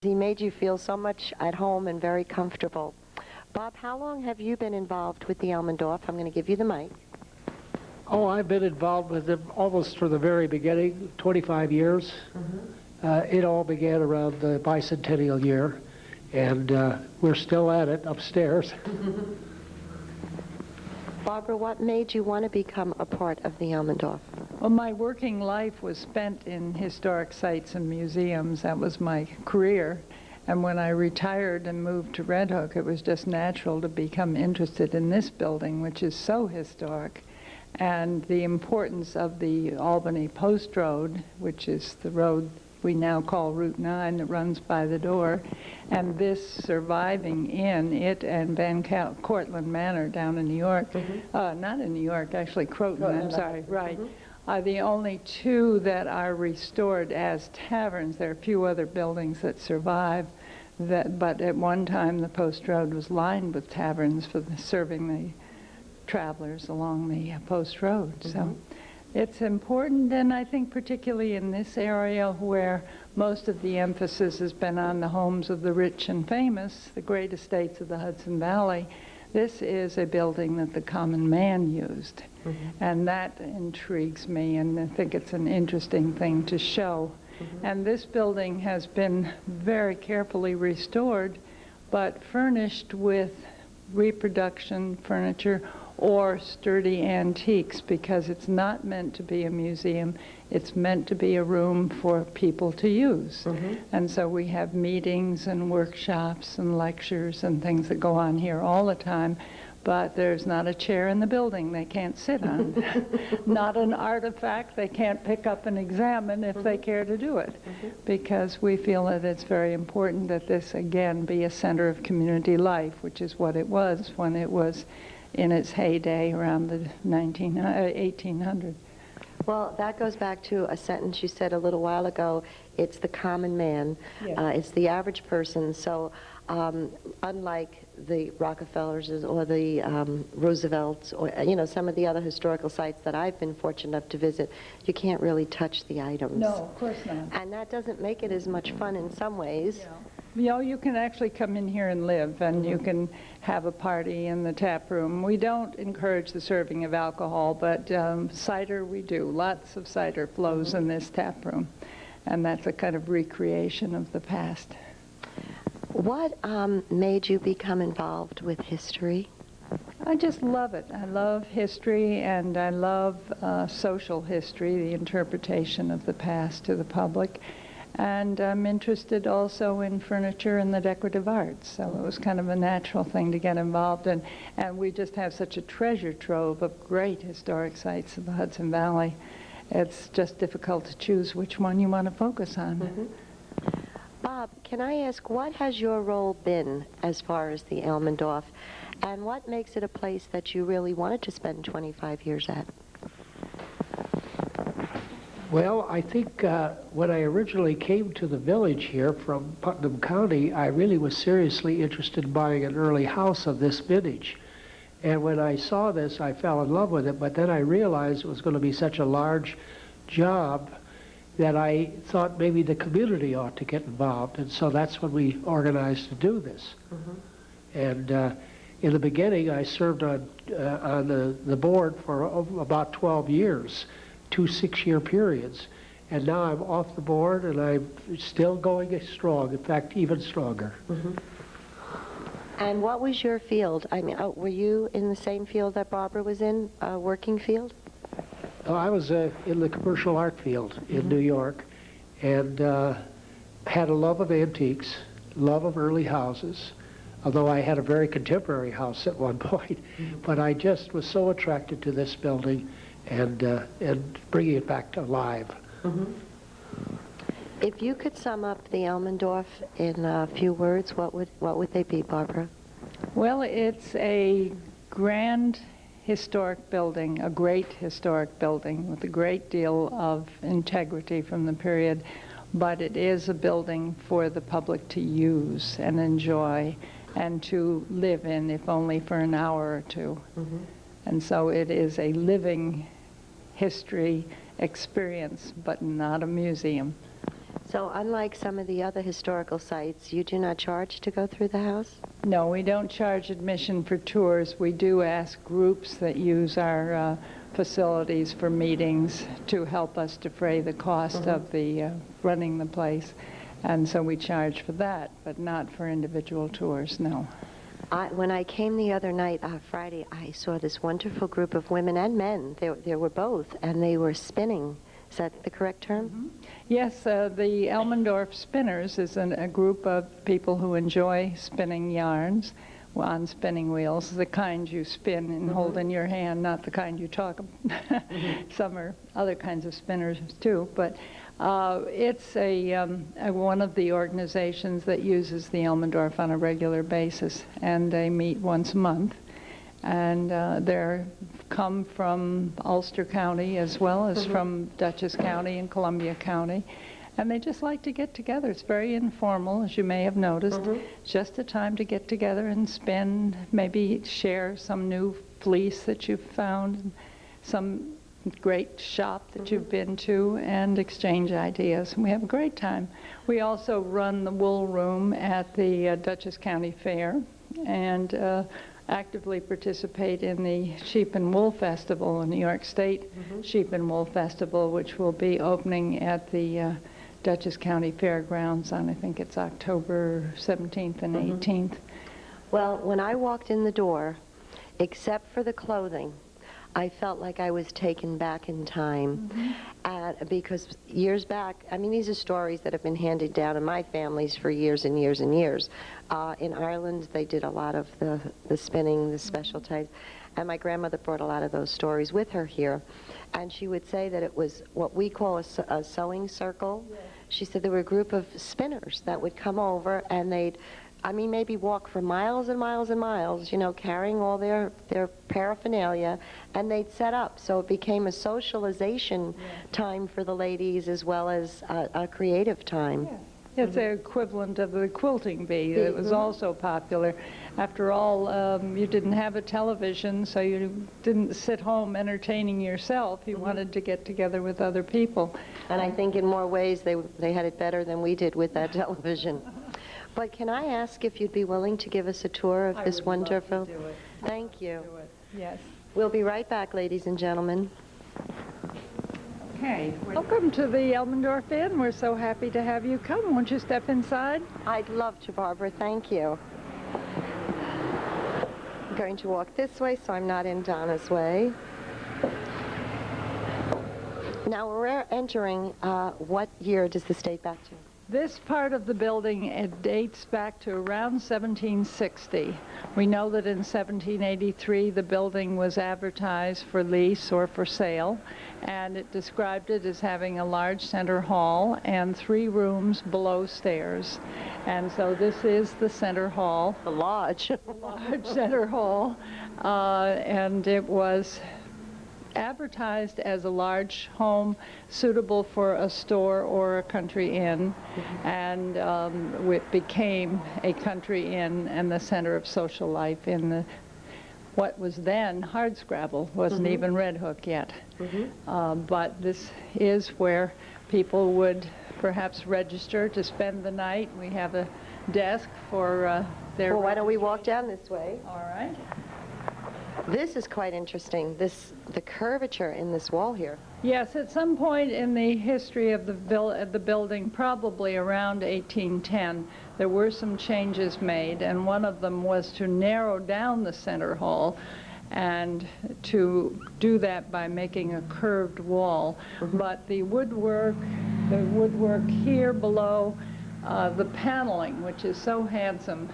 He made you feel so much at home and very comfortable. Bob, how long have you been involved with the Elmendorf? I'm going to give you the mic. Oh, I've been involved with them almost from the very beginning, 25 years. It all began around the bicentennial year, and we're still at it upstairs. Barbara, what made you want to become a part of the Elmendorf? Well, my working life was spent in historic sites and museums. That was my career. And when I retired and moved to Red Hook, it was just natural to become interested in this building, which is so historic, and the importance of the Albany Post Road, which is the road we now call Route 9 that runs by the door, and this surviving inn, it and Van Cortlandt Manor down in New York, not in New York, actually Croton, I'm sorry, right, are the only two that are restored as taverns. There are a few other buildings that survive, but at one time the Post Road was lined with taverns for serving the travelers along the Post Road. So it's important, and I think particularly in this area where most of the emphasis has been on the homes of the rich and famous, the great estates of the Hudson Valley, this is a building that the common man used. And that intrigues me, and I think it's an interesting thing to show. And this building has been very carefully restored, but furnished with reproduction furniture or sturdy antiques, because it's not meant to be a museum. It's meant to be a room for people to use. And so we have meetings and workshops and lectures and things that go on here all the time, but there's not a chair in the building they can't sit on. Not an artifact they can't pick up and examine if they care to do it, because we feel that it's very important that this again be a center of community life, which is what it was when it was in its heyday around the 1800s. Well, that goes back to a sentence you said a little while ago. It's the common man. It's the average person. So unlike the Rockefellers or the Roosevelts, or some of the other historical sites that I've been fortunate enough to visit, you can't really touch the items. No, of course not. And that doesn't make it as much fun in some ways. You can actually come in here and live, and you can have a party in the tap room. We don't encourage the serving of alcohol, but cider we do. Lots of cider flows in this tap room, and that's a kind of recreation of the past. What made you become involved with history? I just love it. I love history, and I love social history, the interpretation of the past to the public. And I'm interested also in furniture and the decorative arts, so it was kind of a natural thing to get involved in. And we just have such a treasure trove of great historic sites in the Hudson Valley. It's just difficult to choose which one you want to focus on. Bob, can I ask, what has your role been as far as the Elmendorf, and what makes it a place that you really wanted to spend 25 years at? Well, I think when I originally came to the village here from Putnam County, I really was seriously interested in buying an early house of this vintage. And when I saw this, I fell in love with it, but then I realized it was going to be such a large job that I thought maybe the community ought to get involved. And so that's when we organized to do this. And in the beginning, I served on the board for about 12 years. 2 6-year periods, and now I'm off the board and I'm still going strong, in fact even stronger. And what was your field? I mean, were you in the same field that Barbara was in, working field? I was in the commercial art field in New York, and had a love of antiques, love of early houses, although I had a very contemporary house at one point, but I just was so attracted to this building and bringing it back to life. If you could sum up the Elmendorf in a few words, what would they be, Barbara? Well, it's a grand historic building, a great historic building with a great deal of integrity from the period, but it is a building for the public to use and enjoy and to live in, if only for an hour or two. And so it is a living history experience, but not a museum. So unlike some of the other historical sites, you do not charge to go through the house? No, we don't charge admission for tours. We do ask groups that use our facilities for meetings to help us defray the cost of the running the place. And so we charge for that, but not for individual tours, no. When I came the other night, Friday, I saw this wonderful group of women and men. There were both, and they were spinning. Is that the correct term? Yes, the Elmendorph Spinners is a group of people who enjoy spinning yarns on spinning wheels, the kind you spin and hold in your hand, not the kind you talk. Some are other kinds of spinners too, but it's one of the organizations that uses the Elmendorf on a regular basis, and they meet once a month. And they're come from Ulster County as well as from Dutchess County and Columbia County. And they just like to get together. It's very informal, as you may have noticed. Just a time to get together and spin, maybe share some new fleece that you've found, some great shop that you've been to, and exchange ideas. And we have a great time. We also run the wool room at the Dutchess County Fair, and actively participate in the Sheep and Wool Festival, in New York State Sheep and Wool Festival, which will be opening at the Dutchess County Fairgrounds on, I think it's October 17th and 18th. Well, when I walked in the door, except for the clothing, I felt like I was taken back in time. Because years back, I mean, these are stories that have been handed down in my families for years and years and years. In Ireland, they did a lot of the spinning, the special types, and my grandmother brought a lot of those stories with her here. And she would say that it was what we call a sewing circle. She said there were a group of spinners that would come over, and they'd, I mean, maybe walk for miles and miles and miles, you know, carrying all their paraphernalia, and they'd set up. So it became a socialization time for the ladies as well as a creative time. It's the equivalent of the quilting bee. It was also popular. After all, you didn't have a television, so you didn't sit home entertaining yourself. You wanted to get together with other people. And I think in more ways they had it better than we did with that television. But can I ask if you'd be willing to give us a tour of this wonderful? Love to do it. Thank you. Yes. We'll be right back, ladies and gentlemen. Okay. Welcome to the Elmendorf Inn. We're so happy to have you come. Won't you step inside? I'd love to, Barbara. Thank you. I'm going to walk this way so I'm not in Donna's way. Now we're entering, what year does this date back to? This part of the building, it dates back to around 1760. We know that in 1783 the building was advertised for lease or for sale, and it described it as having a large center hall and 3 rooms below stairs. And so this is the center hall. The lodge. The large center hall, and it was advertised as a large home suitable for a store or a country inn, and it became a country inn and the center of social life in what was then Hardscrabble, wasn't even Red Hook yet. But this is where people would perhaps register to spend the night. We have a desk for their... Well, why don't we walk down this way? All right. This is quite interesting, the curvature in this wall here. Yes, at some point in the history of the building, probably around 1810, there were some changes made, and one of them was to narrow down the center hall, and to do that by making a curved wall. But the woodwork here below, the paneling, which is so handsome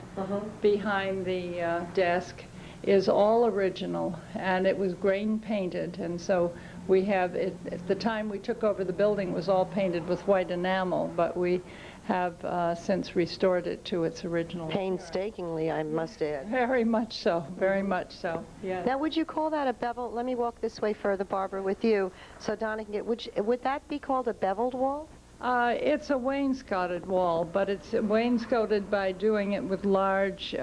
behind the desk, is all original, and it was grain painted, and so we have it. At the time we took over the building, it was all painted with white enamel, but we have since restored it to its original. Painstakingly, I must add. Very much so, very much so. Yeah. Now, would you call that a bevel? Let me walk this way further, Barbara, with you, so Donna can get. Would that be called a beveled wall? It's a wainscoted wall, but it's wainscoted by doing it with large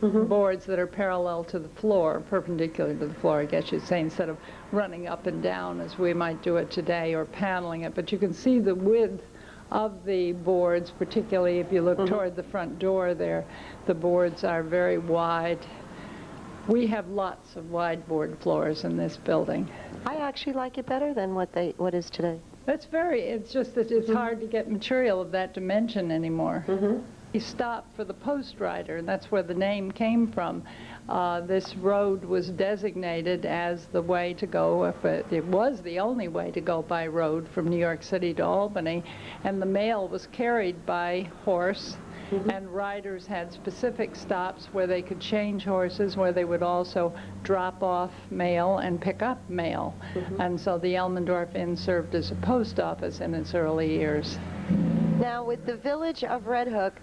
boards that are parallel to the floor, perpendicular to the floor, I guess you'd say, instead of running up and down as we might do it today or paneling it. But you can see the width of the boards, particularly if you look toward the front door there, the boards are very wide. We have lots of wide board floors in this building. I actually like it better than what is today. It's just that it's hard to get material of that dimension anymore. You stop for the post rider, and that's where the name came from. This road was designated as the way to go, if it was the only way to go by road from New York City to Albany, and the mail was carried by horse, and riders had specific stops where they could change horses, where they would also drop off mail and pick up mail. And so the Elmendorph Inn served as a post office in its early years. Now, with the village of Red Hook,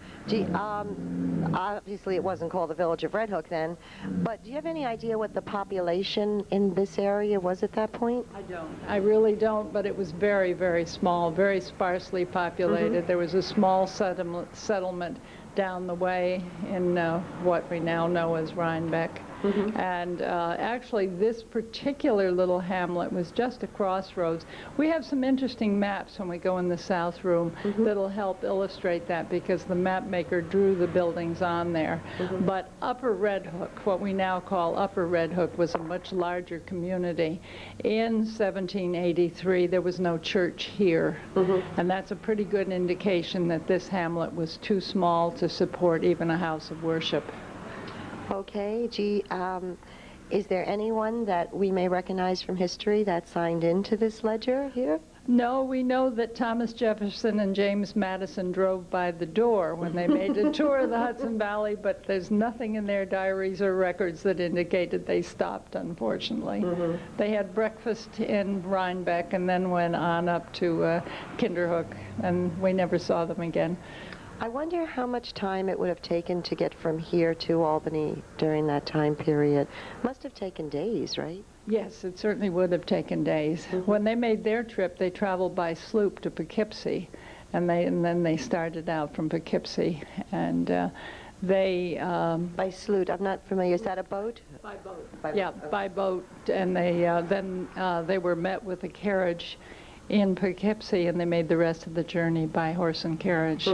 obviously it wasn't called the village of Red Hook then, but do you have any idea what the population in this area was at that point? I don't. I really don't, but it was very, very small, very sparsely populated. There was a small settlement down the way in what we now know as Rhinebeck. And actually, this particular little hamlet was just a crossroads. We have some interesting maps when we go in the south room that'll help illustrate that, because the map maker drew the buildings on there. But Upper Red Hook, what we now call Upper Red Hook, was a much larger community. In 1783, there was no church here, and that's a pretty good indication that this hamlet was too small to support even a house of worship. Okay, is there anyone that we may recognize from history that signed into this ledger here? No, we know that Thomas Jefferson and James Madison drove by the door when they made a tour of the Hudson Valley, but there's nothing in their diaries or records that indicated they stopped, unfortunately. They had breakfast in Rhinebeck and then went on up to Kinderhook, and we never saw them again. I wonder how much time it would have taken to get from here to Albany during that time period. Must have taken days, right? Yes, it certainly would have taken days. When they made their trip, they traveled by sloop to Poughkeepsie, and then they started out from Poughkeepsie, and they... By sloop, I'm not familiar. Is that a boat? By boat. By boat, and then they were met with a carriage in Poughkeepsie, and they made the rest of the journey by horse and carriage.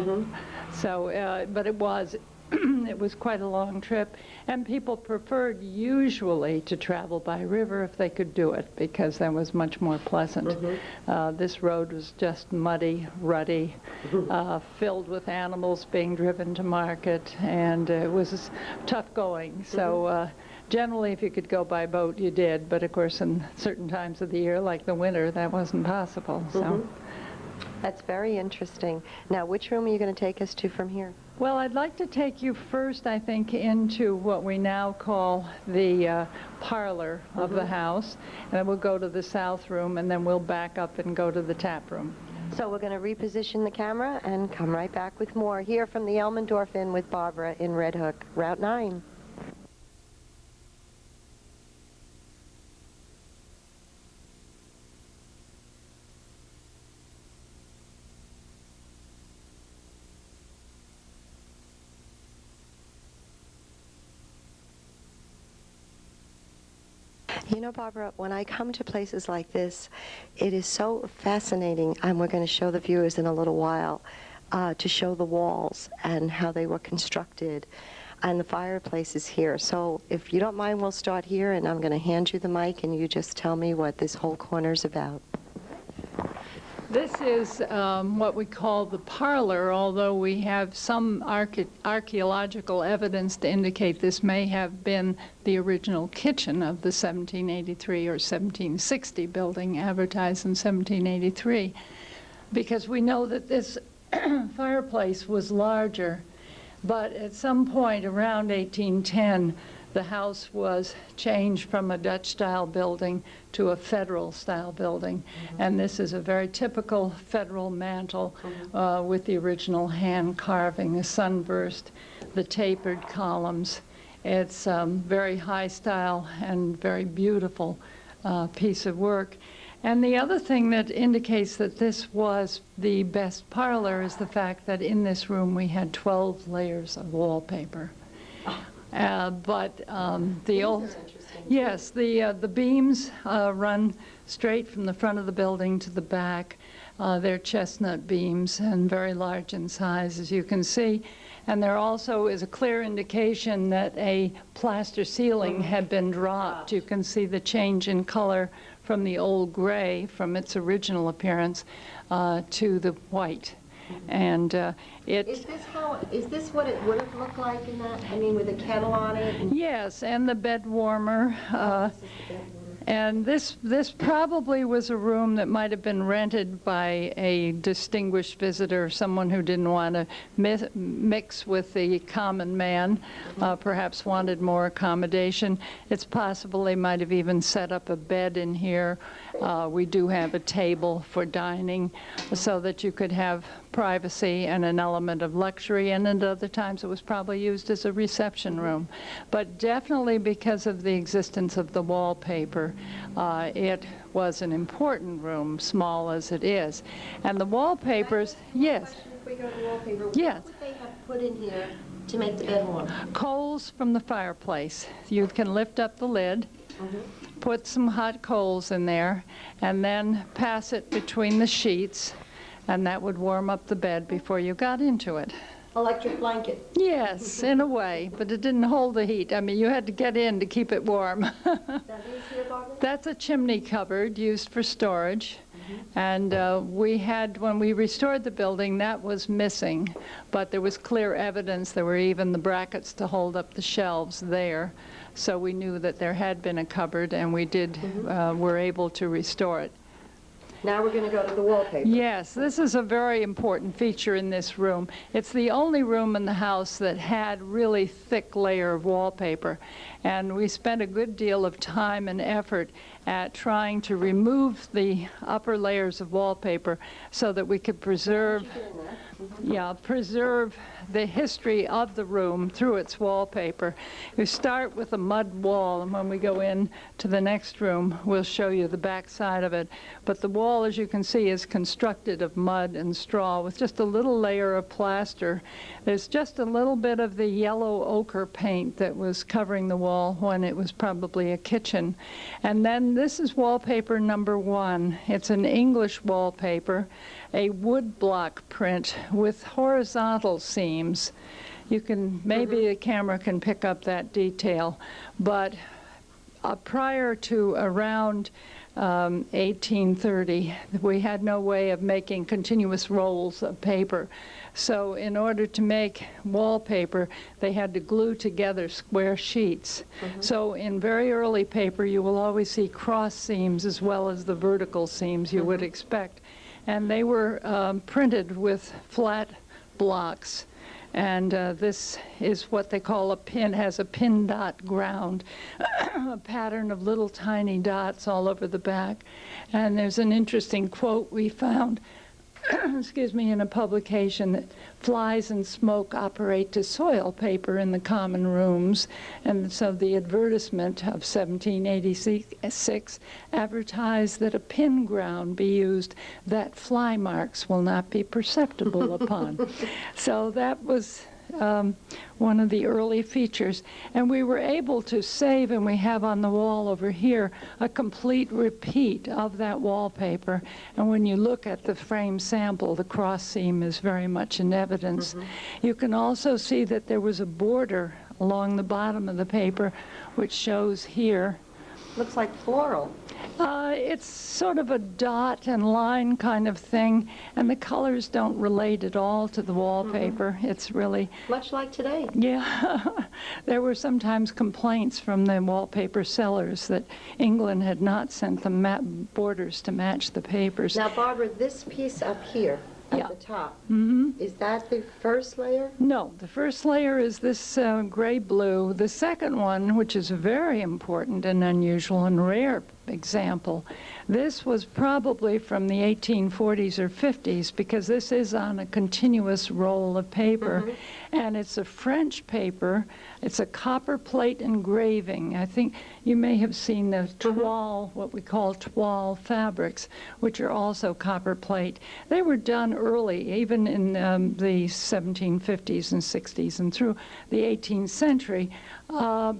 So, but it was it was quite a long trip, and people preferred usually to travel by river if they could do it, because that was much more pleasant. This road was just muddy, rutty, filled with animals being driven to market, and it was tough going. So generally, if you could go by boat, you did, but of course in certain times of the year, like the winter, that wasn't possible. So. That's very interesting. Now, which room are you going to take us to from here? Well, I'd like to take you first, I think, into what we now call the parlor of the house, and then we'll go to the south room, and then we'll back up and go to the tap room. So we're going to reposition the camera and come right back with more here from the Elmendorph Inn with Barbara in Red Hook, Route 9. You know, Barbara, when I come to places like this, it is so fascinating, and we're going to show the viewers in a little while, to show the walls and how they were constructed, and the fireplaces here. So if you don't mind, we'll start here, and I'm going to hand you the mic, and you just tell me what this whole corner's about. This is what we call the parlor, although we have some archaeological evidence to indicate this may have been the original kitchen of the 1783 or 1760 building, advertised in 1783, because we know that this fireplace was larger, but at some point around 1810, the house was changed from a Dutch-style building to a Federal-style building. And this is a very typical Federal mantel with the original hand carving, the sunburst, the tapered columns. It's very high style and very beautiful piece of work. And the other thing that indicates that this was the best parlor is the fact that in this room we had 12 layers of wallpaper. But the old, yes, the beams run straight from the front of the building to the back. They're chestnut beams and very large in size, as you can see. And there also is a clear indication that a plaster ceiling had been dropped. You can see the change in color from the old gray, from its original appearance, to the white. And Is this what it would have looked like in that? I mean, with a kettle on it? Yes, and the bed warmer. This is the bed warmer. And this probably was a room that might have been rented by a distinguished visitor, someone who didn't want to mix with the common man, perhaps wanted more accommodation. It's possible they might have even set up a bed in here. We do have a table for dining so that you could have privacy and an element of luxury, and at other times it was probably used as a reception room. But definitely because of the existence of the wallpaper, it was an important room, small as it is. And the wallpapers, yes. Before you go to the wallpaper, Yes. what would they have put in here to make the bed warm? Coals from the fireplace. You can lift up the lid, put some hot coals in there, and then pass it between the sheets, and that would warm up the bed before you got into it. Electric blanket. Yes, in a way, but it didn't hold the heat. I mean, you had to get in to keep it warm. That is here, Barbara? That's a chimney cupboard used for storage. And we had, when we restored the building, that was missing, but there was clear evidence there were even the brackets to hold up the shelves there. So we knew that there had been a cupboard, and we were able to restore it. Now we're going to go to the wallpaper. Yes, this is a very important feature in this room. It's the only room in the house that had really thick layer of wallpaper. And we spent a good deal of time and effort at trying to remove the upper layers of wallpaper so that we could preserve the history of the room through its wallpaper. You start with a mud wall, and when we go in to the next room, we'll show you the back side of it. But the wall, as you can see, is constructed of mud and straw with just a little layer of plaster. There's just a little bit of the yellow ochre paint that was covering the wall when it was probably a kitchen. And then this is wallpaper number 1. It's an English wallpaper, a wood block print with horizontal seams. You can, maybe the camera can pick up that detail, but prior to around 1830, we had no way of making continuous rolls of paper. So in order to make wallpaper, they had to glue together square sheets. So in very early paper, you will always see cross seams as well as the vertical seams you would expect. And they were printed with flat blocks. And this is what they call a pin, has a pin dot ground, a pattern of little tiny dots all over the back. And there's an interesting quote we found, excuse me, in a publication that flies and smoke operate to soil paper in the common rooms. And so the advertisement of 1786 advertised that a pin ground be used that fly marks will not be perceptible upon. So that was one of the early features. And we were able to save, and we have on the wall over here, a complete repeat of that wallpaper. And when you look at the frame sample, the cross seam is very much in evidence. You can also see that there was a border along the bottom of the paper, which shows here. Looks like floral. It's sort of a dot and line kind of thing, and the colors don't relate at all to the wallpaper. It's really... Much like today. Yeah. There were sometimes complaints from the wallpaper sellers that England had not sent them borders to match the papers. Now, Barbara, this piece up here at the top, is that the first layer? No, the first layer is this gray-blue. The second one, which is very important and unusual and rare example, this was probably from the 1840s or 50s, because this is on a continuous roll of paper, and it's a French paper. It's a copper plate engraving. I think you may have seen the toile, what we call toile fabrics, which are also copper plate. They were done early, even in the 1750s and 60s and through the 18th century,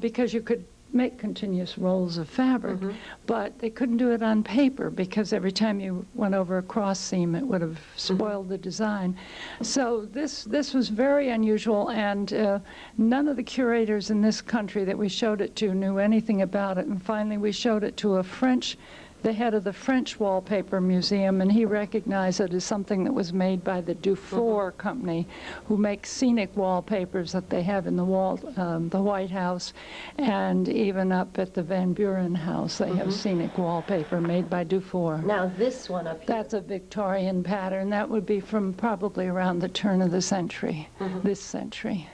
because you could make continuous rolls of fabric, but they couldn't do it on paper because every time you went over a cross seam, it would have spoiled the design. So this was very unusual, and none of the curators in this country that we showed it to knew anything about it. And finally, we showed it to the head of the French Wallpaper Museum, and he recognized it as something that was made by the Dufour Company, who makes scenic wallpapers that they have in the White House, and even up at the Van Buren House, they have scenic wallpaper made by Dufour. Now this one up here. That's a Victorian pattern. That would be from probably around the turn of the century, this century.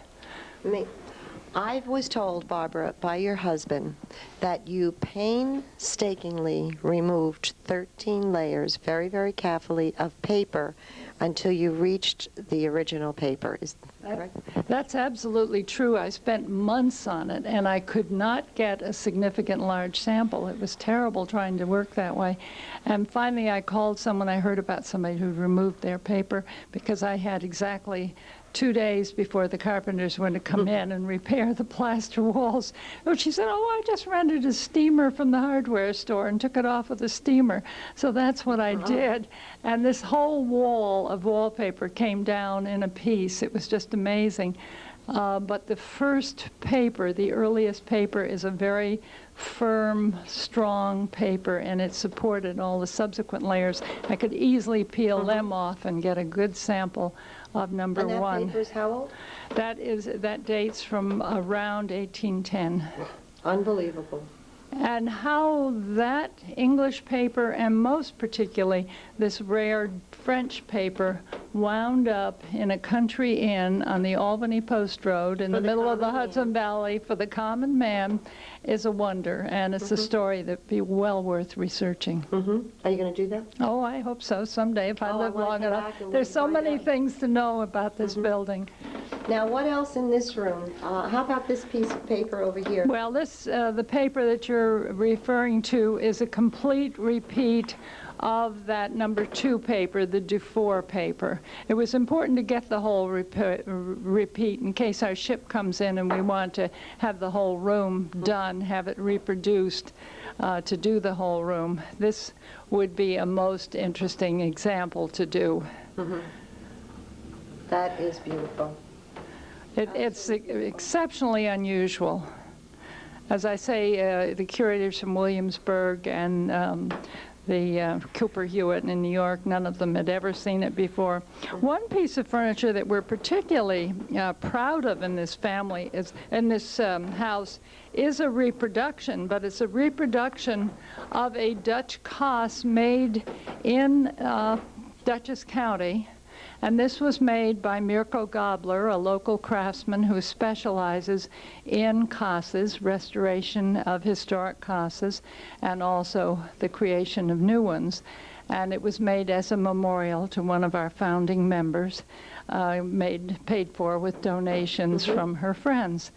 I was told, Barbara, by your husband, that you painstakingly removed 13 layers, very, very carefully, of paper until you reached the original paper. Is that correct? That's absolutely true. I spent months on it, and I could not get a significant large sample. It was terrible trying to work that way. And finally, I called someone. I heard about somebody who removed their paper because I had exactly 2 days before the carpenters were to come in and repair the plaster walls. Oh, she said, "Oh, I just rented a steamer from the hardware store and took it off with a steamer." So that's what I did. And this whole wall of wallpaper came down in a piece. It was just amazing. But the first paper, the earliest paper, is a very firm, strong paper, and it supported all the subsequent layers. I could easily peel them off and get a good sample of number one. And that paper is how old? That dates from around 1810. Unbelievable. And how that English paper, and most particularly this rare French paper, wound up in a country inn on the Albany Post Road in the middle of the Hudson Valley for the common man is a wonder, and it's a story that'd be well worth researching. Are you going to do that? Oh, I hope so someday if I live wanna long come enough. back and There's so find many out. things to know about this building. Now, what else in this room? How about this piece of paper over here? Well, the paper that you're referring to is a complete repeat of that number 2 paper, the Dufour paper. It was important to get the whole repeat in case our ship comes in and we want to have the whole room done, have it reproduced to do the whole room. This would be a most interesting example to do. That is beautiful. It's exceptionally unusual. As I say, the curators from Williamsburg and the Cooper Hewitt in New York, none of them had ever seen it before. One piece of furniture that we're particularly proud of in this family, in this house, is a reproduction, but it's a reproduction of a Dutch Kaas made in Dutchess County. And this was made by Mirko Gobler, a local craftsman who specializes in kaases, restoration of historic kaases, and also the creation of new ones. And it was made as a memorial to one of our founding members, paid for with donations from her friends.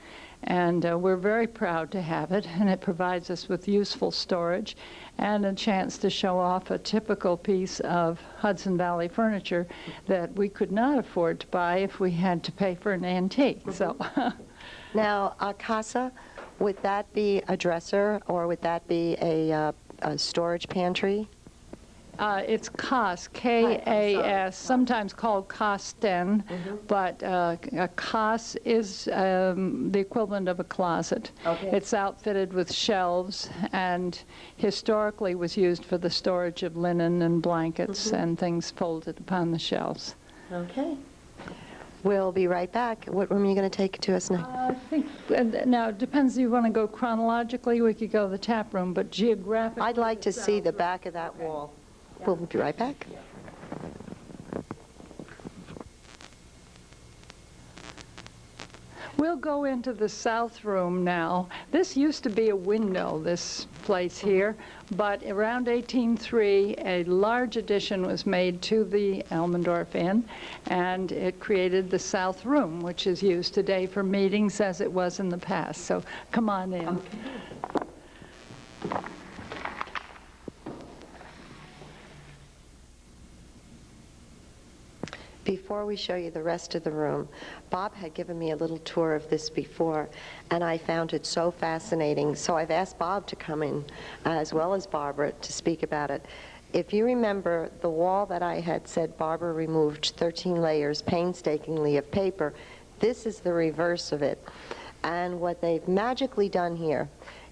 And we're very proud to have it, and it provides us with useful storage and a chance to show off a typical piece of Hudson Valley furniture that we could not afford to buy if we had to pay for an antique. So, Now, casa, would that be a dresser or would that be a storage pantry? it's Kaas, K-A-S, sometimes called Kasten, but a Kaas is the equivalent of a closet. Okay. It's outfitted with shelves and historically was used for the storage of linen and blankets and things folded upon the shelves. Okay. We'll be right back. What room are you going to take to us next? I think, now it depends if you want to go chronologically, we could go to the tap room, but geographically. I'd like to see the back of that wall. We'll be right back. We'll go into the south room now. This used to be a window, this place here, but around 1803, a large addition was made to the Elmendorph Inn, and it created the south room, which is used today for meetings as it was in the past. So come on in. Okay. Before before we show you the rest of the room, Bob had given me a little tour of this before, and I found it so fascinating. So I've asked Bob to come in, as well as Barbara, to speak about it. If you remember the wall that I had said Barbara removed 13 layers painstakingly of paper, this is the reverse of it. And what they've magically done here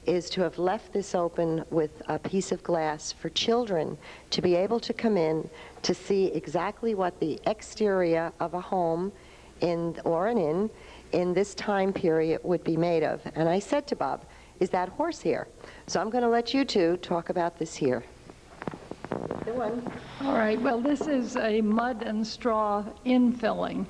is to have left this open with a piece of glass for children to be able to come in to see exactly what the exterior of a home or an inn in this time period would be made of. And I said to Bob, is that horsehair? So I'm going to let you two talk about this here. Go on. All right, well, this is a mud and straw infilling.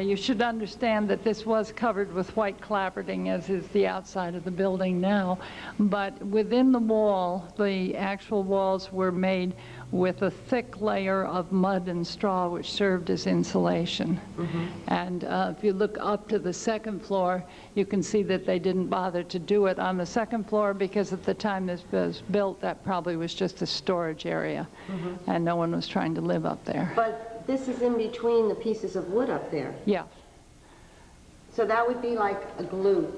You should understand that this was covered with white clapboarding, as is the outside of the building now, but within the wall, the actual walls were made with a thick layer of mud and straw, which served as insulation. And if you look up to the second floor, you can see that they didn't bother to do it on the second floor because at the time this was built, that probably was just a storage area, and no one was trying to live up there. But this is in between the pieces of wood up there. Yeah. So that would be like a glue.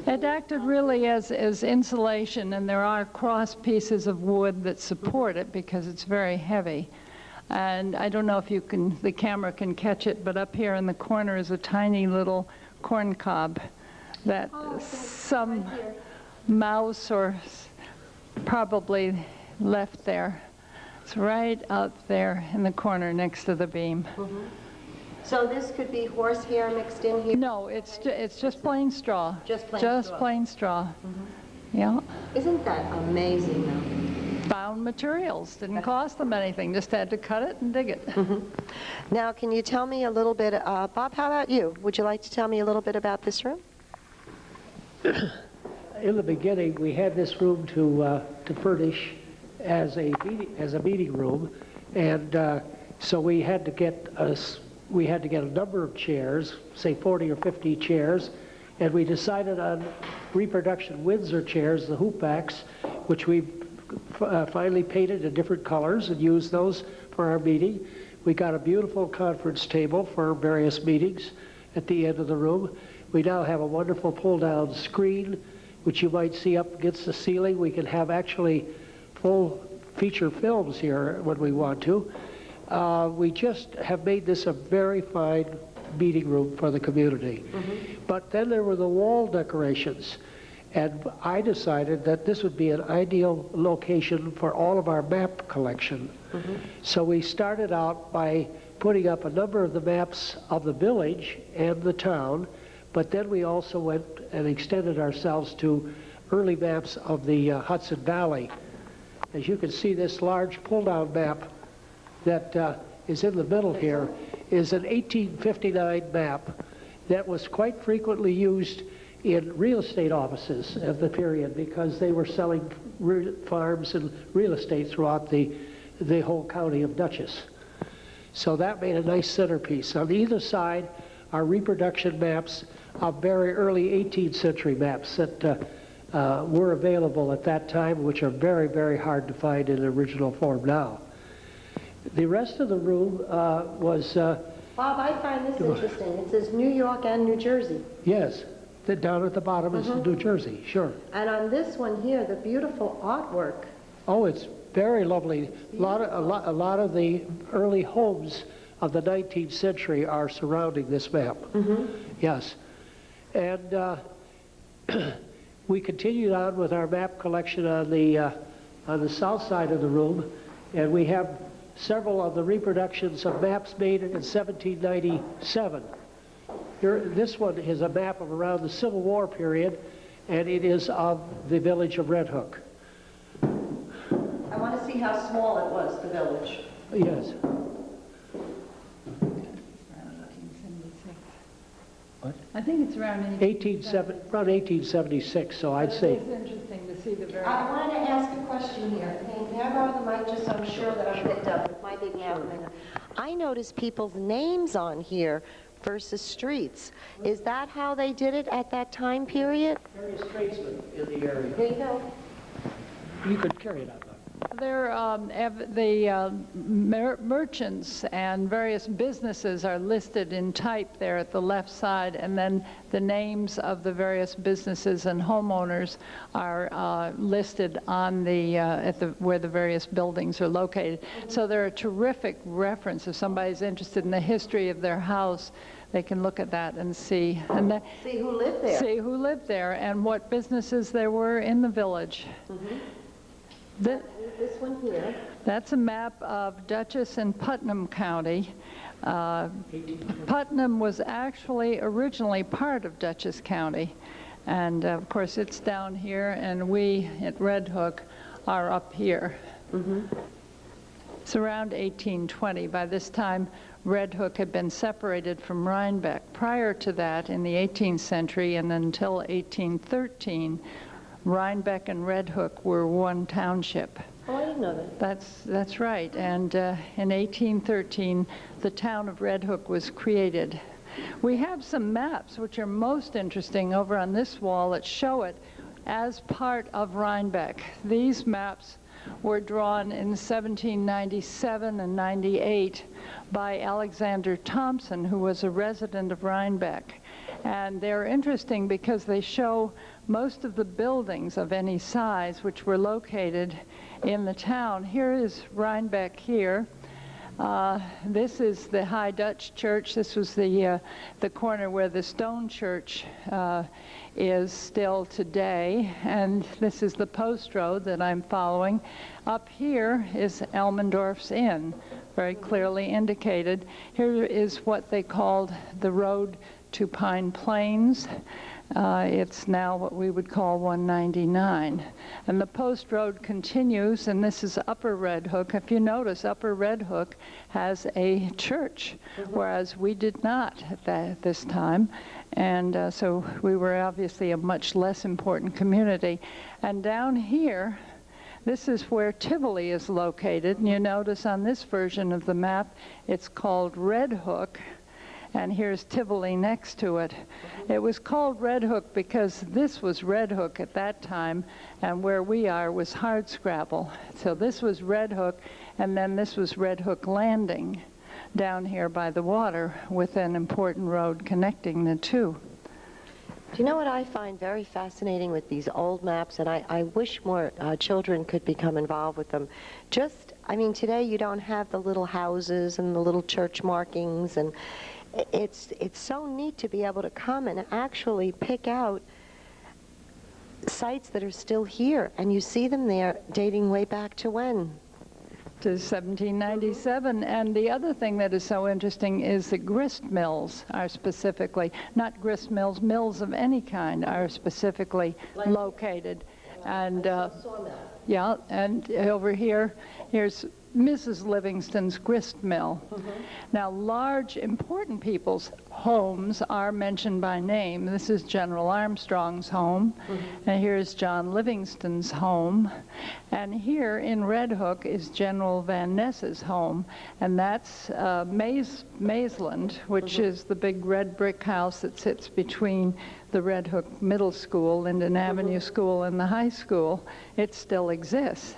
It acted really as insulation, and there are cross pieces of wood that support it because it's very heavy. And I don't know if the camera can catch it, but up here in the corner is a tiny little corn cob that some mouse or probably left there. It's right up there in the corner next to the beam. So this could be horsehair mixed in here? No, it's just plain straw. Just plain Just straw. plain straw. Yeah. Isn't that amazing, though? Found materials. Didn't cost them anything. Just had to cut it and dig it. Now, can you tell me a little bit, Bob, how about you? Would you like to tell me a little bit about this room? In the beginning, we had this room to furnish as a meeting room, and so we had to get a number of chairs, say 40 or 50 chairs, and we decided on reproduction Windsor chairs, the hoopbacks, which we finally painted in different colors and used those for our meeting. We got a beautiful conference table for various meetings at the end of the room. We now have a wonderful pull-down screen, which you might see up against the ceiling. We can have actually full feature films here when we want to. We just have made this a very fine meeting room for the community. But then there were the wall decorations, and I decided that this would be an ideal location for all of our map collection. So we started out by putting up a number of the maps of the village and the town, but then we also went and extended ourselves to early maps of the Hudson Valley. As you can see, this large pull-down map that is in the middle here is an 1859 map that was quite frequently used in real estate offices of the period because they were selling farms and real estate throughout the whole county of Dutchess. So that made a nice centerpiece. On either side are reproduction maps of very early 18th century maps that were available at that time, which are very, very hard to find in original form now. The rest of the room was... Bob, I find this interesting. It says New York and New Jersey. Yes, down at the bottom is New Jersey, sure. And on this one here, the beautiful artwork. Oh, it's very lovely. A lot of the early homes of the 19th century are surrounding this map. Yes. And we continued on with our map collection on the south side of the room, and we have several of the reproductions of maps made in 1797. This one is a map of around the Civil War period, and it is of the village of Red Hook. I want to see how small it was, the village. Yes. What? I think it's around around 1876, so I'd say. It's interesting to see the very... I wanted to ask a question here. May I borrow the mic just so I'm sure that I'm picked up with my big mouth? I noticed people's names on here versus streets. Is that how they did it at that time period? Various tradesmen in the area. Here you go. You could carry it out. merchants and various businesses are listed in type there at the left side, and then the names of the various businesses and homeowners are listed on where the various buildings are located. So they're a terrific reference. If somebody's interested in the history of their house, they can look at that and see. See who lived there. See who lived there and what businesses there were in the village. This one here. That's a map of Dutchess and Putnam County. Putnam was actually originally part of Dutchess County. And of course it's down here, and we at Red Hook are up here. It's around 1820. By this time, Red Hook had been separated from Rhinebeck. Prior to that, in the 18th century and until 1813, Rhinebeck and Red Hook were one township. Oh, I didn't know that. That's right. And in 1813, the town of Red Hook was created. We have some maps which are most interesting over on this wall that show it as part of Rhinebeck. These maps were drawn in 1797 and 98 by Alexander Thompson, who was a resident of Rhinebeck. And they're interesting because they show most of the buildings of any size which were located in the town. Here is Rhinebeck here. This is the High Dutch Church. This was the corner where the stone church is still today. And this is the post road that I'm following. Up here is Elmendorph's Inn, very clearly indicated. Here is what they called the road to Pine Plains. It's now what we would call 199. And the post road continues, and this is Upper Red Hook. If you notice, Upper Red Hook has a church, whereas we did not at this time. And so we were obviously a much less important community. And down here, this is where Tivoli is located. And you notice on this version of the map, it's called Red Hook. And here's Tivoli next to it. It was called Red Hook because this was Red Hook at that time, and where we are was Hardscrabble. So this was Red Hook, and then this was Red Hook Landing down here by the water with an important road connecting the two. Do you know what I find very fascinating with these old maps, and I wish more children could become involved with them? I mean, today you don't have the little houses and the little church markings, and it's so neat to be able to come and actually pick out sites that are still here, and you see them there dating way back to when? To 1797. And the other thing that is so interesting is the grist mills are specifically, not grist mills, mills of any kind are specifically located. And yeah, and over here, here's Mrs. Livingston's grist mill. Now, large, important people's homes are mentioned by name. This is General Armstrong's home, and here's John Livingston's home. And here in Red Hook is General Van Ness's home, and that's Maysland, which is the big red brick house that sits between the Red Hook Middle School, Linden Avenue School, and the high school. It still exists.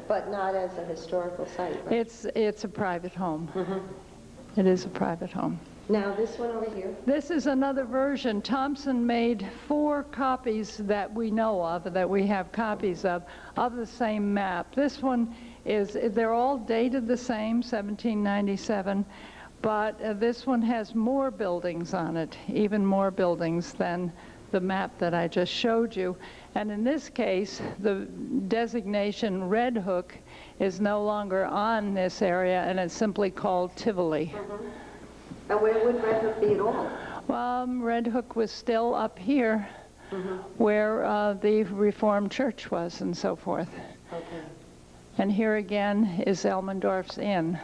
But not as a historical site, right? It's a private home. It is a private home. Now this one over here. This is another version. Thompson made 4 copies that we know of, that we have copies of the same map. This one they're all dated the same, 1797, but this one has more buildings on it, even more buildings than the map that I just showed you. And in this case, the designation Red Hook is no longer on this area, and it's simply called Tivoli. And where would Red Hook be at all? Well, Red Hook was still up here, where the Reformed Church was and so forth. And here again is Elmendorph's Inn.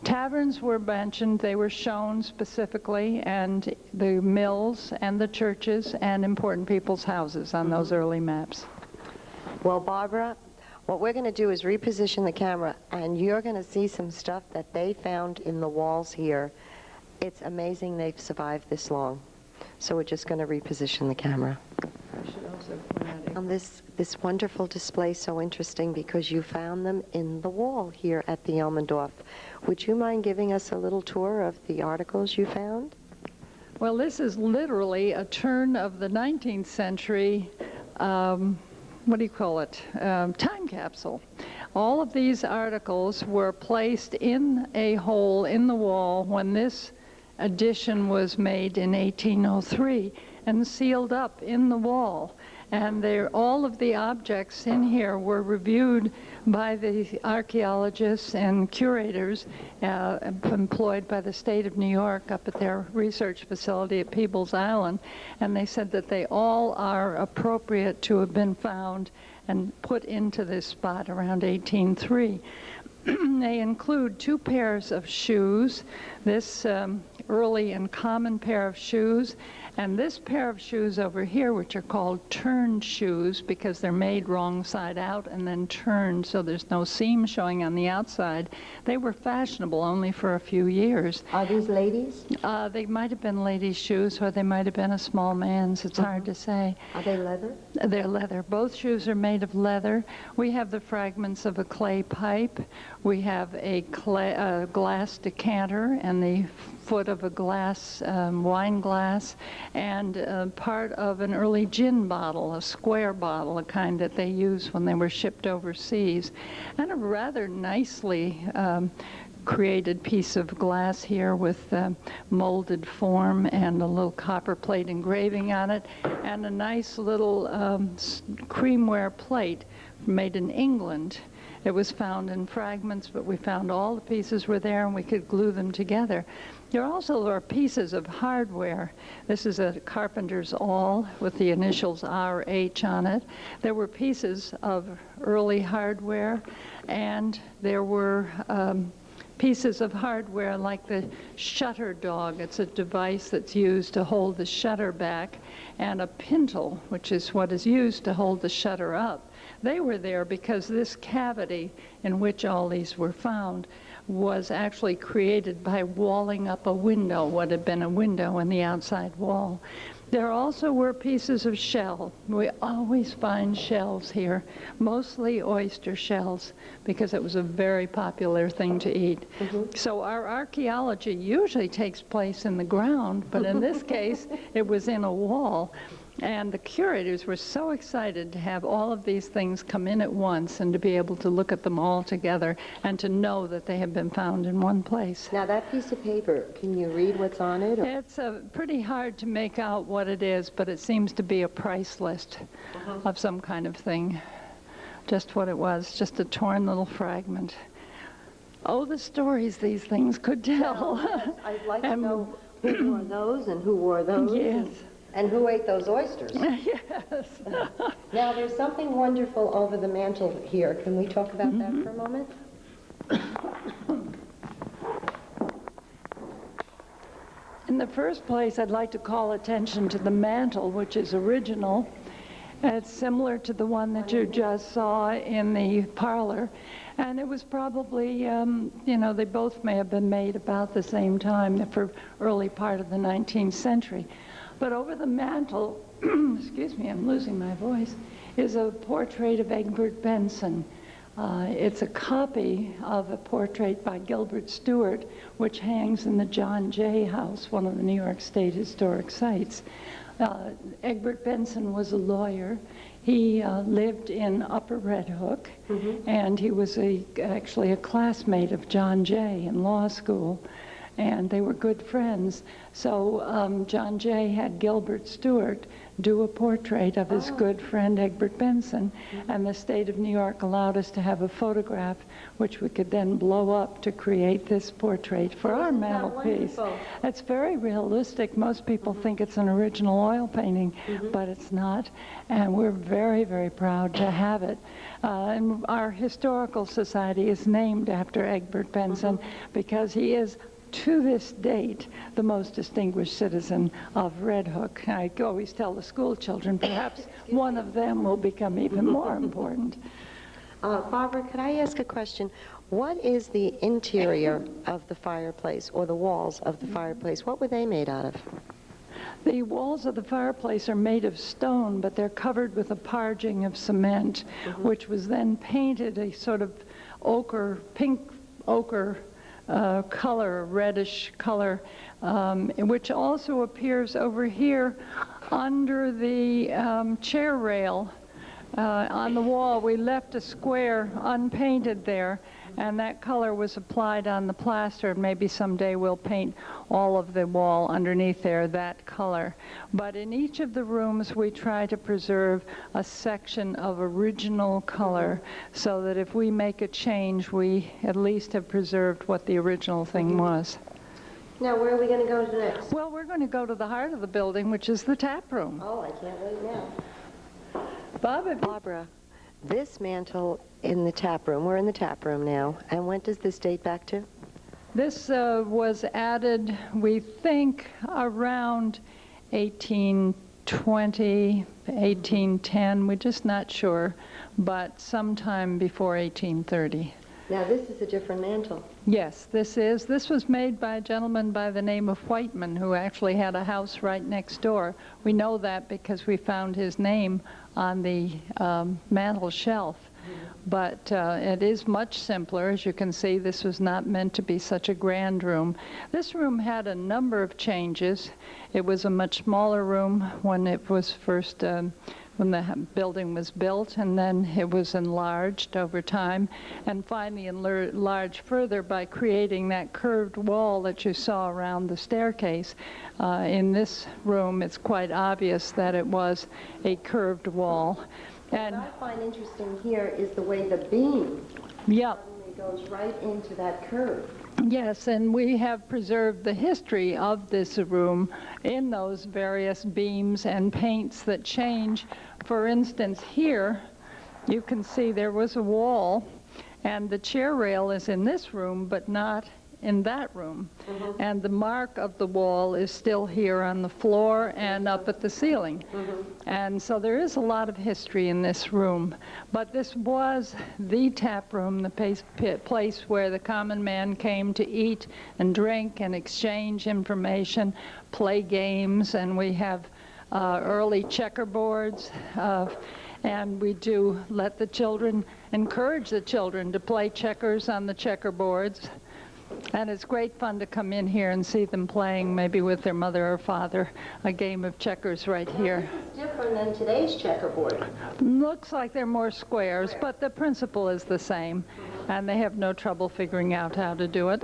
Taverns were mentioned, they were shown specifically, and the mills and the churches and important people's houses on those early maps. Well, Barbara, what we're going to do is reposition the camera, and you're going to see some stuff that they found in the walls here. It's amazing they've survived this long. So we're just going to reposition the camera. I should also point out found this wonderful display so interesting because you found them in the wall here at the Elmendorph. Would you mind giving us a little tour of the articles you found? Well, this is literally a turn of the 19th century, what do you call it, time capsule. All of these articles were placed in a hole in the wall when this addition was made in 1803 and sealed up in the wall. And all of the objects in here were reviewed by the archaeologists and curators employed by the state of New York up at their research facility at Peebles Island. And they said that they all are appropriate to have been found and put into this spot around 1803. They include 2 pairs of shoes, this early and common pair of shoes, and this pair of shoes over here, which are called turned shoes because they're made wrong side out and then turned so there's no seam showing on the outside. They were fashionable only for a few years. Are these ladies? They might have been ladies' shoes or they might have been a small man's. It's hard to say. Are they leather? They're leather. Both shoes are made of leather. We have the fragments of a clay pipe. We have a glass decanter and the foot of a glass, wine glass, and part of an early gin bottle, a square bottle, a kind that they used when they were shipped overseas, and a rather nicely created piece of glass here with molded form and a little copper plate engraving on it, and a nice little creamware plate made in England. It was found in fragments, but we found all the pieces were there and we could glue them together. There also are pieces of hardware. This is a carpenter's awl with the initials RH on it. There were pieces of early hardware, and there were pieces of hardware like the shutter dog. It's a device that's used to hold the shutter back, and a pintle, which is what is used to hold the shutter up. They were there because this cavity in which all these were found was actually created by walling up a window, what had been a window in the outside wall. There also were pieces of shell. We always find shells here, mostly oyster shells, because it was a very popular thing to eat. So our archaeology usually takes place in the ground, but in this case, it was in a wall. And the curators were so excited to have all of these things come in at once and to be able to look at them all together and to know that they have been found in one place. Now that piece of paper, can you read what's on it? Or? It's pretty hard to make out what it is, but it seems to be a price list of some kind of thing. Just what it was, just a torn little fragment. Oh, the stories these things could tell. Yes, I'd like to know who wore those and who wore those. Yes. And who ate those oysters? Yes. Now, there's something wonderful over the mantel here. Can we talk about that for a moment? In the first place, I'd like to call attention to the mantel, which is original. It's similar to the one that you just saw in the parlor. And it was probably, you know, they both may have been made about the same time, for early part of the 19th century. But over the mantel, excuse me, I'm losing my voice, is a portrait of Egbert Benson. It's a copy of a portrait by Gilbert Stuart, which hangs in the John Jay House, one of the New York State Historic Sites. Egbert Benson was a lawyer. He lived in Upper Red Hook, and he was actually a classmate of John Jay in law school. And they were good friends. So John Jay had Gilbert Stuart do a portrait of his good friend Egbert Benson, and the state of New York allowed us to have a photograph which we could then blow up to create this portrait for our mantelpiece. It's very realistic. Most people think it's an original oil painting, but it's not, and we're very, very proud to have it. And our historical society is named after Egbert Benson because he is, to this date, the most distinguished citizen of Red Hook. I always tell the school children, perhaps one of them will become even more important. Barbara, could I ask a question? What is the interior of the fireplace, or the walls of the fireplace? What were they made out of? The walls of the fireplace are made of stone, but they're covered with a parging of cement, which was then painted a sort of ochre, pink ochre color, reddish color, which also appears over here under the chair rail on the wall. We left a square unpainted there, and that color was applied on the plaster. Maybe someday we'll paint all of the wall underneath there that color. But in each of the rooms we try to preserve a section of original color so that if we make a change, we at least have preserved what the original thing was. Now, where are we going to go next? Well, we're going to go to the heart of the building, which is the tap room. Oh, I can't wait now. Barbara, this mantle in the tap room, we're in the tap room now, and when does this date back to? this was added, we think, around 1820, 1810. We're just not sure, but sometime before 1830. Now, this is a different mantle. Yes, this is. This was made by a gentleman by the name of Whiteman, who actually had a house right next door. We know that because we found his name on the mantel shelf. But it is much simpler. As you can see, this was not meant to be such a grand room. This room had a number of changes. It was a much smaller room when it was first when the building was built, and then it was enlarged over time, and finally enlarged further by creating that curved wall that you saw around the staircase. In this room, it's quite obvious that it was a curved wall. And what I find interesting here is the way the beam Yep. suddenly goes right into that curve. Yes, and we have preserved the history of this room in those various beams and paints that change. For instance, here you can see there was a wall, and the chair rail is in this room, but not in that room. And the mark of the wall is still here on the floor and up at the ceiling. And so there is a lot of history in this room. But this was the tap room, the place where the common man came to eat and drink and exchange information, play games, and we have early checkerboards. And we do let the children, encourage the children to play checkers on the checkerboards. And it's great fun to come in here and see them playing, maybe with their mother or father, a game of checkers right here. This is different than today's checkerboard. Looks like they're more squares, but the principle is the same, and they have no trouble figuring out how to do it.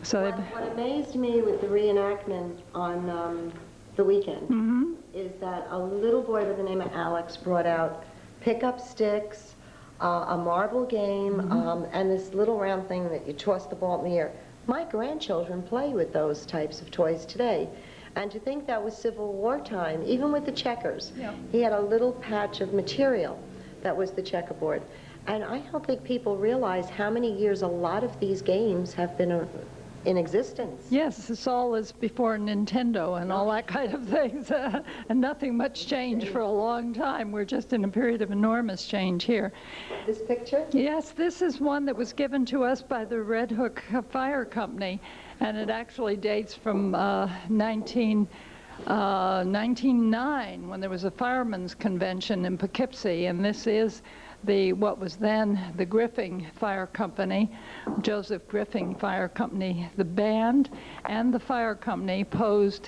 So What amazed me with the reenactment on the weekend is that a little boy by the name of Alex brought out pick-up sticks, a marble game, and this little round thing that you toss the ball in the air. My grandchildren play with those types of toys today. And to think that was Civil War time, even with the checkers, he had a little patch of material that was the checkerboard. And I don't think people realize how many years a lot of these games have been in existence. yes, this all is before Nintendo and all that kind of things, and nothing much changed for a long time. We're just in a period of enormous change here. This picture? Yes, this is one that was given to us by the Red Hook Fire Company, and it actually dates from 1909, when there was a firemen's convention in Poughkeepsie, and this is what was then the Griffing Fire Company, Joseph Griffing Fire Company. The band and the fire company posed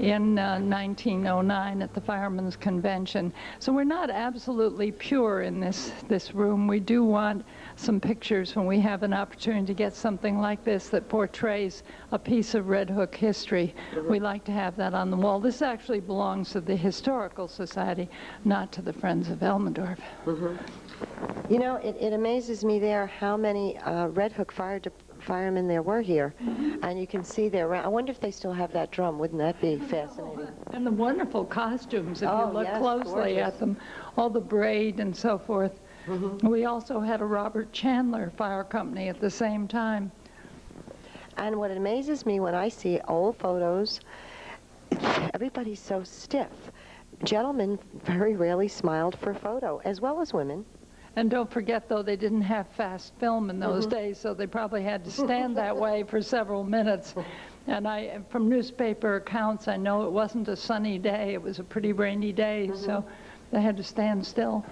in 1909 at the Firemen's Convention. So we're not absolutely pure in this room. We do want some pictures when we have an opportunity to get something like this that portrays a piece of Red Hook history. We like to have that on the wall. This actually belongs to the Historical Society, not to the Friends of Elmendorph. You know, it amazes me there how many Red Hook firemen there were here. And you can see there, I wonder if they still have that drum. Wouldn't that be fascinating? And the wonderful costumes, if you look yes, closely gorgeous. at them, all the braid and so forth. We also had a Robert Chandler Fire Company at the same time. And what amazes me when I see old photos, everybody's so stiff. Gentlemen very rarely smiled for a photo, as well as women. And don't forget, though, they didn't have fast film in those days, so they probably had to stand that way for several minutes. And from newspaper accounts, I know it wasn't a sunny day. It was a pretty rainy day, so they had to stand still.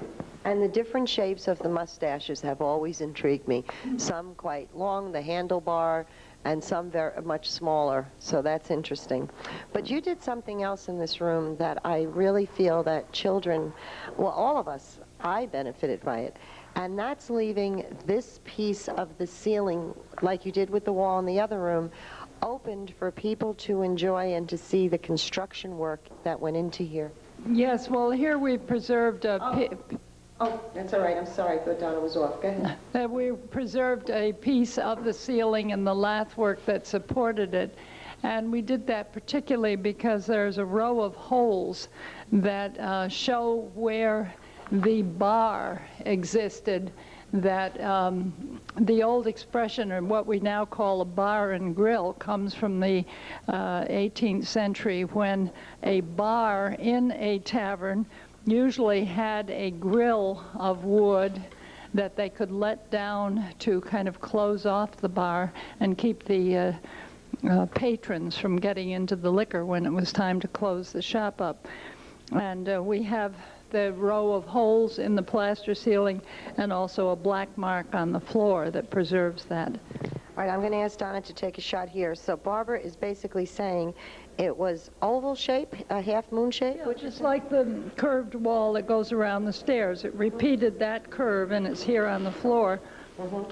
And the different shapes of the mustaches have always intrigued me. Some quite long, the handlebar, and some very much smaller, so that's interesting. But you did something else in this room that I really feel that children, well, all of us, I benefited by it, and that's leaving this piece of the ceiling, like you did with the wall in the other room, opened for people to enjoy and to see the construction work that went into here. Yes, well, here we've preserved Oh, that's all right. I'm sorry. I thought Donna was off. Go ahead. we preserved a piece of the ceiling and the lathwork that supported it. And we did that particularly because there's a row of holes that show where the bar existed, that the old expression, or what we now call a bar and grill, comes from the 18th century, when a bar in a tavern usually had a grill of wood that they could let down to kind of close off the bar and keep the patrons from getting into the liquor when it was time to close the shop up. And we have the row of holes in the plaster ceiling and also a black mark on the floor that preserves that. All right, I'm going to ask Donna to take a shot here. So Barbara is basically saying it was oval shape, a half moon shape? Yeah, just like the curved wall that goes around the stairs. It repeated that curve, and it's here on the floor.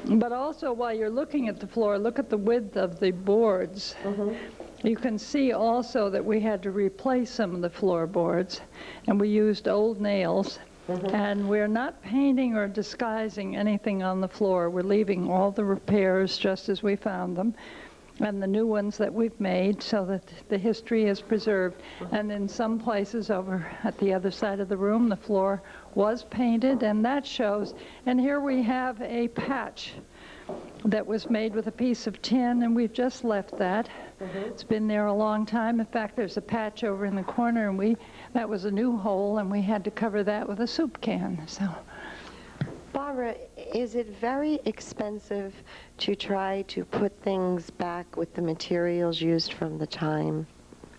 But also, while you're looking at the floor, look at the width of the boards. You can see also that we had to replace some of the floorboards, and we used old nails. And we're not painting or disguising anything on the floor. We're leaving all the repairs just as we found them, and the new ones that we've made, so that the history is preserved. And in some places over at the other side of the room, the floor was painted, and that shows. And here we have a patch that was made with a piece of tin, and we've just left that. It's been there a long time. In fact, there's a patch over in the corner, and that was a new hole, and we had to cover that with a soup can. So, Barbara, is it very expensive to try to put things back with the materials used from the time?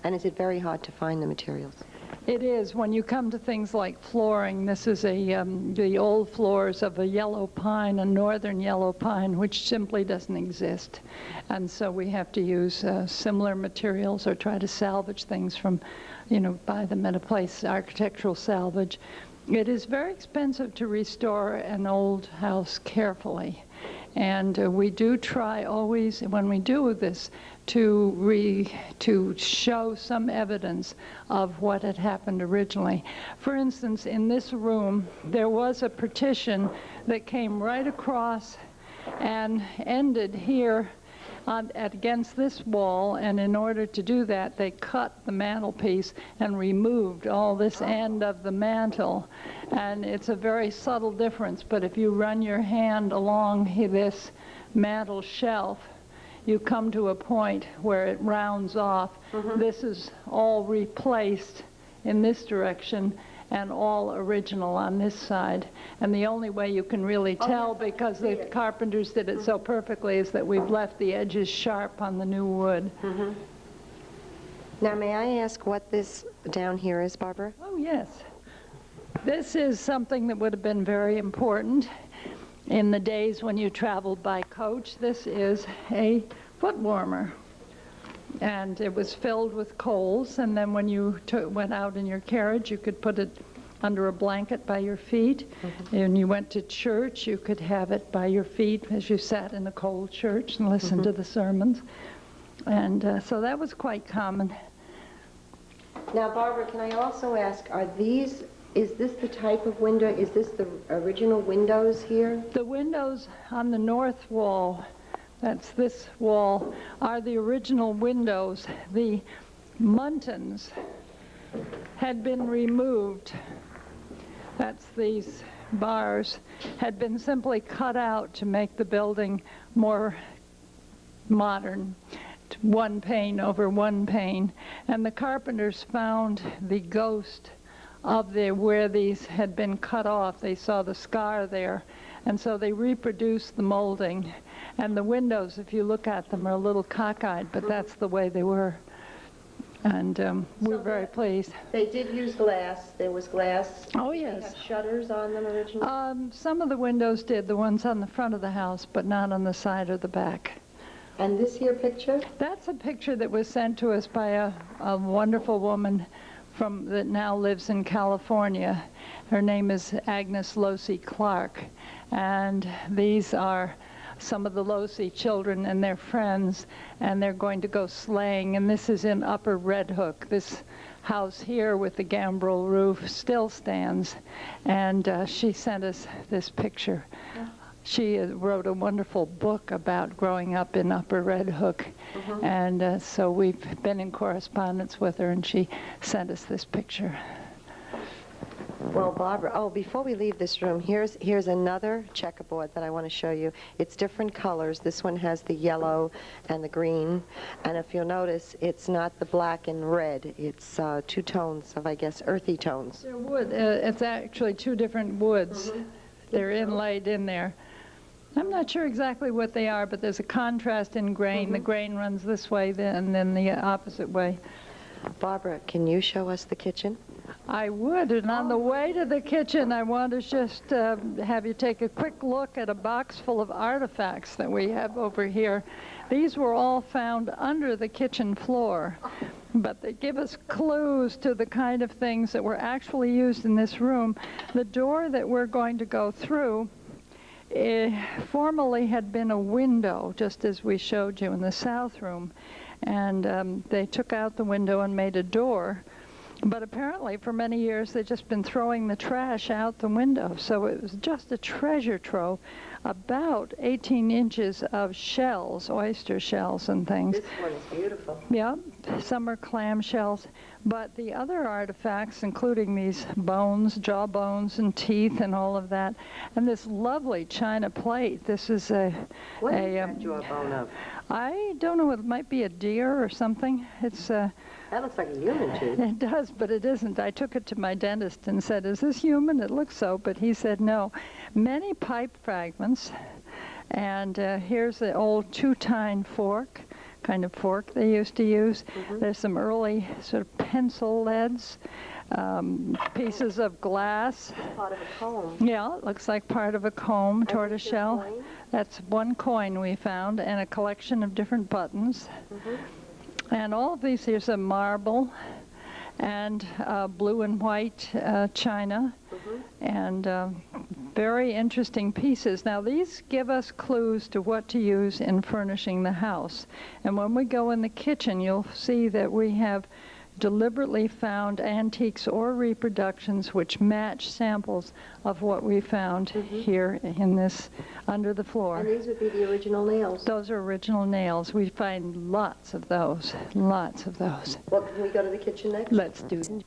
And is it very hard to find the materials? it is. When you come to things like flooring, this is the old floors of a yellow pine, a northern yellow pine, which simply doesn't exist. And so we have to use similar materials or try to salvage things from, buy them at a place, architectural salvage. It is very expensive to restore an old house carefully. And we do try always, when we do this, to show some evidence of what had happened originally. For instance, in this room, there was a partition that came right across and ended here against this wall, and in order to do that, they cut the mantelpiece and removed all this end of the mantel. And it's a very subtle difference, but if you run your hand along this mantel shelf, you come to a point where it rounds off. This is all replaced in this direction and all original on this side. And the only way you can really tell, because the carpenters did it so perfectly, is that we've left the edges sharp on the new wood. Now, may I ask what this down here is, Barbara? Oh, yes. This is something that would have been very important in the days when you traveled by coach. This is a foot warmer. And it was filled with coals, and then when you went out in your carriage, you could put it under a blanket by your feet. And you went to church, you could have it by your feet as you sat in a cold church and listened to the sermons. And so that was quite common. Now, Barbara, can I also ask, is this the type of window, is this the original windows here? The windows on the north wall, that's this wall, are the original windows. The muntins had been removed. That's these bars, had been simply cut out to make the building more modern. One pane over one pane. And the carpenters found the ghost of where these had been cut off. They saw the scar there. And so they reproduced the molding. And the windows, if you look at them, are a little cockeyed, but that's the way they were. And we're very pleased. They did use glass. There was glass. Oh, Did yes. they have shutters on them originally? Some of the windows did, the ones on the front of the house, but not on the side or the back. And this here picture? That's a picture that was sent to us by a wonderful woman that now lives in California. Her name is Agnes Losey Clark, and these are some of the Losey children and their friends, and they're going to go sleighing, and this is in Upper Red Hook. This house here with the gambrel roof still stands, and she sent us this picture. Yeah. She wrote a wonderful book about growing up in Upper Red Hook, and so we've been in correspondence with her, and she sent us this picture. Well, Barbara, before we leave this room, here's another checkerboard that I want to show you. It's different colors. This one has the yellow and the green, and if you'll notice, it's not the black and red. It's two tones of, I guess, earthy tones. They're wood. It's actually two different woods. They're inlaid in there. I'm not sure exactly what they are, but there's a contrast in grain. The grain runs this way, and then the opposite way. Barbara, can you show us the kitchen? I would, and on the way to the kitchen, I want to just have you take a quick look at a box full of artifacts that we have over here. These were all found under the kitchen floor, but they give us clues to the kind of things that were actually used in this room. The door that we're going to go through formerly had been a window, just as we showed you in the south room, and they took out the window and made a door. But apparently, for many years, they've just been throwing the trash out the window. So it was just a treasure trove, about 18 inches of shells, oyster shells and things. This one is beautiful. Yeah, some are clam shells. But the other artifacts, including these bones, jaw bones and teeth and all of that, and this lovely china plate. This is What is that jawbone of? I don't know, it might be a deer or something. It's That looks like a human tooth. It does, but it isn't. I took it to my dentist and said, "Is this human?" It looks so, but he said no. Many pipe fragments, and here's the old two-tine fork, kind of fork they used to use. There's some early sort of pencil leads, pieces of glass. Part of a comb. Yeah, it looks like part of a comb, tortoiseshell. Coin? That's one coin we found, and a collection of different buttons. And all of these, here's a marble and blue and white china, and very interesting pieces. Now, these give us clues to what to use in furnishing the house. And when we go in the kitchen, you'll see that we have deliberately found antiques or reproductions which match samples of what we found here in this, under the floor. And these would be the original nails. Those are original nails. We find lots of those, lots of those. Well, can we go to the kitchen next? Let's do it.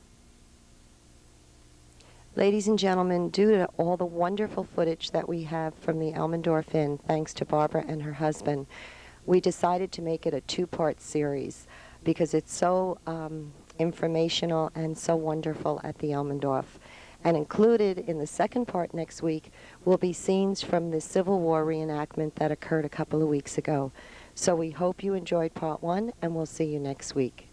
Ladies and gentlemen, due to all the wonderful footage that we have from the Elmendorph Inn, thanks to Barbara and her husband, we decided to make it a two-part series because it's so informational and so wonderful at the Elmendorf. And included in the second part next week will be scenes from the Civil War reenactment that occurred a couple of weeks ago. So we hope you enjoyed part one, and we'll see you next week.